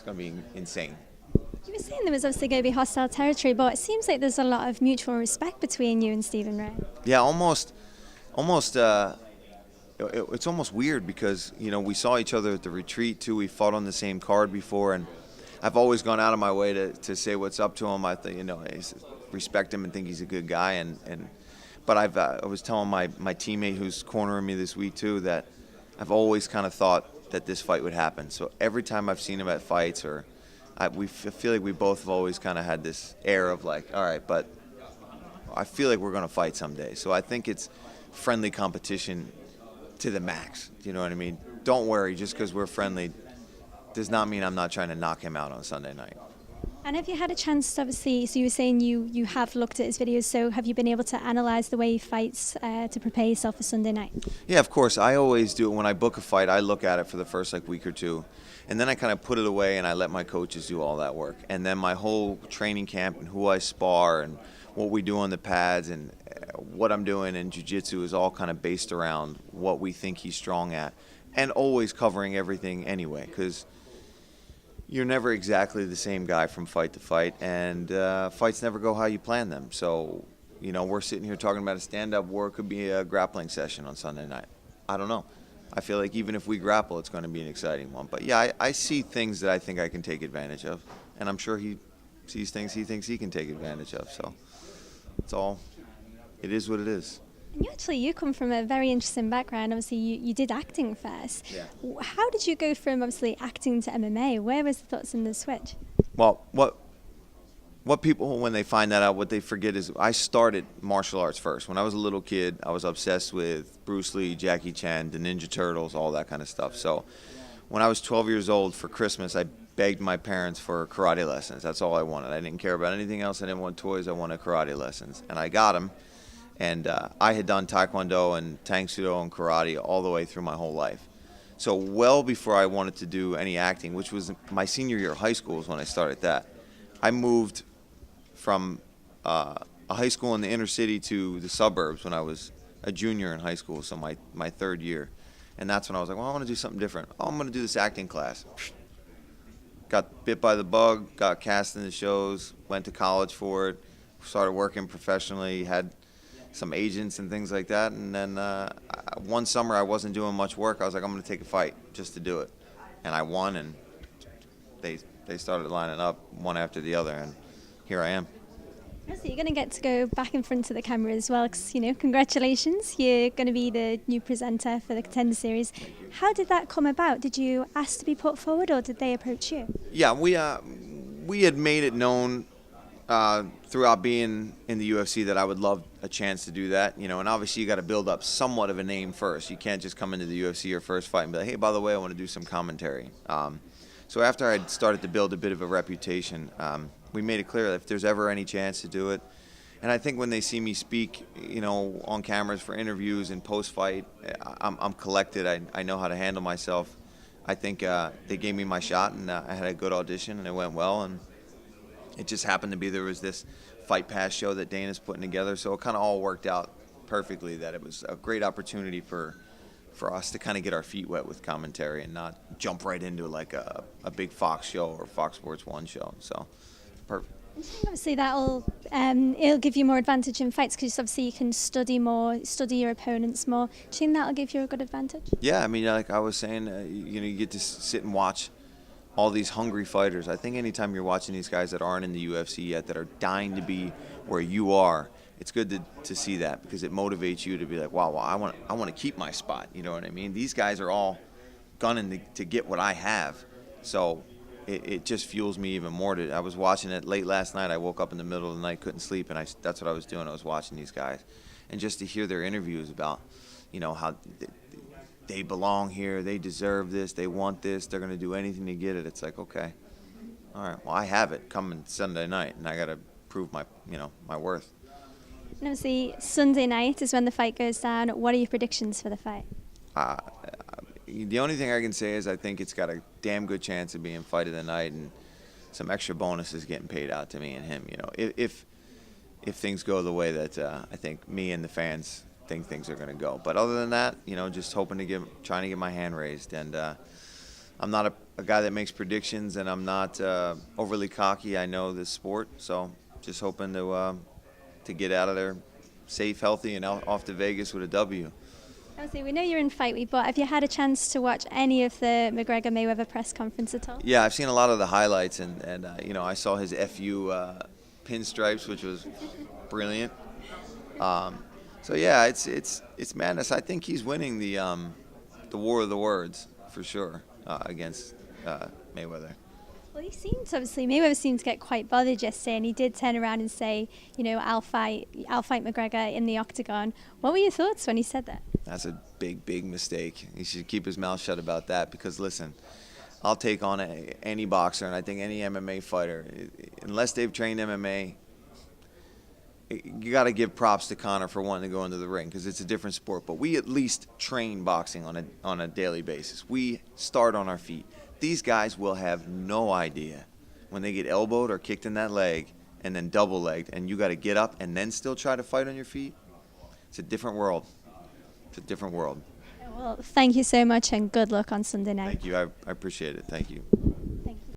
going to be insane. You were saying there was obviously going to be hostile territory, but it seems like there's a lot of mutual respect between you and Stephen Ray. Yeah, almost. It's almost weird because, we saw each other at the retreat too. We fought on the same card before, and I've always gone out of my way to say what's up to him. I respect him and think he's a good guy. But I was telling my teammate who's cornering me this week too that I've always kind of thought that this fight would happen. So every time I've seen him at fights, I feel like we both have always kind of had this air of like, all right, but I feel like we're going to fight someday. So I think it's friendly competition to the max. You know what I mean? Don't worry, just because we're friendly does not mean I'm not trying to knock him out on Sunday night. And have you had a chance, obviously, so you were saying you have looked at his videos, so have you been able to analyse the way he fights to prepare yourself for Sunday night? Yeah, of course. I always do. When I book a fight, I look at it for the first week or two. And then I kind of put it away and I let my coaches do all that work. And then my whole training camp and who I spar and what we do on the pads and what I'm doing in jiu-jitsu is all kind of based around what we think he's strong at. And always covering everything anyway, because you're never exactly the same guy from fight to fight, and fights never go how you plan them. So, we're sitting here talking about a stand-up war. It could be a grappling session on Sunday night. I don't know. I feel like even if we grapple, it's going to be an exciting one. But, yeah, I see things that I think I can take advantage of, and I'm sure he sees things he thinks he can take advantage of. So it is what it is. And you come from a very interesting background. Obviously, you did acting first. Yeah. How did you go from, obviously, acting to MMA? Where was the thoughts in the switch? Well, what people, when they find that out, what they forget is I started martial arts first. When I was a little kid, I was obsessed with Bruce Lee, Jackie Chan, the Ninja Turtles, all that kind of stuff. So when I was 12 years old for Christmas, I begged my parents for karate lessons. That's all I wanted. I didn't care about anything else. I didn't want toys. I wanted karate lessons. And I got them. And I had done Taekwondo and Tang Soo and karate all the way through my whole life. So well before I wanted to do any acting, which was my senior year of high school is when I started that, I moved from a high school in the inner city to the suburbs when I was a junior in high school, so my third year. And that's when I was like, well, I want to do something different. Oh, I'm going to do this acting class. Got bit by the bug, got cast in the shows, went to college for it, started working professionally, had some agents and things like that, and then one summer I wasn't doing much work. I was like, I'm going to take a fight just to do it, and I won, and they started lining up one after the other, and here I am. So you're going to get to go back in front of the camera as well, because, congratulations, you're going to be the new presenter for the Contender series. How did that come about? Did you ask to be put forward, or did they approach you? Yeah, we had made it known throughout being in the UFC that I would love a chance to do that, and obviously you got to build up somewhat of a name first. You can't just come into the UFC your first fight and be like, hey, by the way, I want to do some commentary. So after I started to build a bit of a reputation, we made it clear that if there's ever any chance to do it, and I think when they see me speak, on cameras for interviews and post-fight, I'm collected. I know how to handle myself. I think they gave me my shot, and I had a good audition, and it went well, and it just happened to be there was this Fight Pass show that Dana's putting together, so it kind of all worked out perfectly that it was a great opportunity for us to kind of get our feet wet with commentary and not jump right into like a big Fox show or Fox Sports 1 show. So, perfect. Obviously, it'll give you more advantage in fights because obviously you can study your opponents more. Do you think that'll give you a good advantage? Yeah, I mean, like I was saying, you get to sit and watch all these hungry fighters. I think anytime you're watching these guys that aren't in the UFC yet, that are dying to be where you are, it's good to see that because it motivates you to be like, wow, I want to keep my spot. You know what I mean? These guys are all gunning to get what I have. So it just fuels me even more. I was watching it late last night. I woke up in the middle of the night, couldn't sleep, and that's what I was doing. I was watching these guys. And just to hear their interviews about, how they belong here, they deserve this, they want this, they're going to do anything to get it. It's like, okay, all right, well, I have it coming Sunday night, and I got to prove my worth. And obviously, Sunday night is when the fight goes down. What are your predictions for the fight? The only thing I can say is I think it's got a damn good chance of being fight of the night and some extra bonuses getting paid out to me and him. If things go the way that I think me and the fans think things are going to go. But other than that, just trying to get my hand raised. And I'm not a guy that makes predictions, and I'm not overly cocky. I know this sport, so just hoping to get out of there safe, healthy, and off to Vegas with a W. Obviously, we know you're in Fight Week, but have you had a chance to watch any of the McGregor-Mayweather press conference at all? Yeah, I've seen a lot of the highlights, and you know, I saw his FU pinstripes, which was brilliant. So yeah, it's madness. I think he's winning the war of the words for sure against Mayweather. Well, Mayweather seemed to get quite bothered yesterday, and he did turn around and say, you know, I'll fight McGregor in the octagon. What were your thoughts when he said that? That's a big mistake. He should keep his mouth shut about that, because listen, I'll take on any boxer, and I think any MMA fighter, unless they've trained MMA. You got to give props to Conor for wanting to go into the ring, because it's a different sport. But we at least train boxing on a daily basis. We start on our feet. These guys will have no idea when they get elbowed or kicked in that leg and then double-legged, and you got to get up and then still try to fight on your feet. It's a different world. It's a different world. Well, thank you so much, and good luck on Sunday night. Thank you. I appreciate it. Thank you.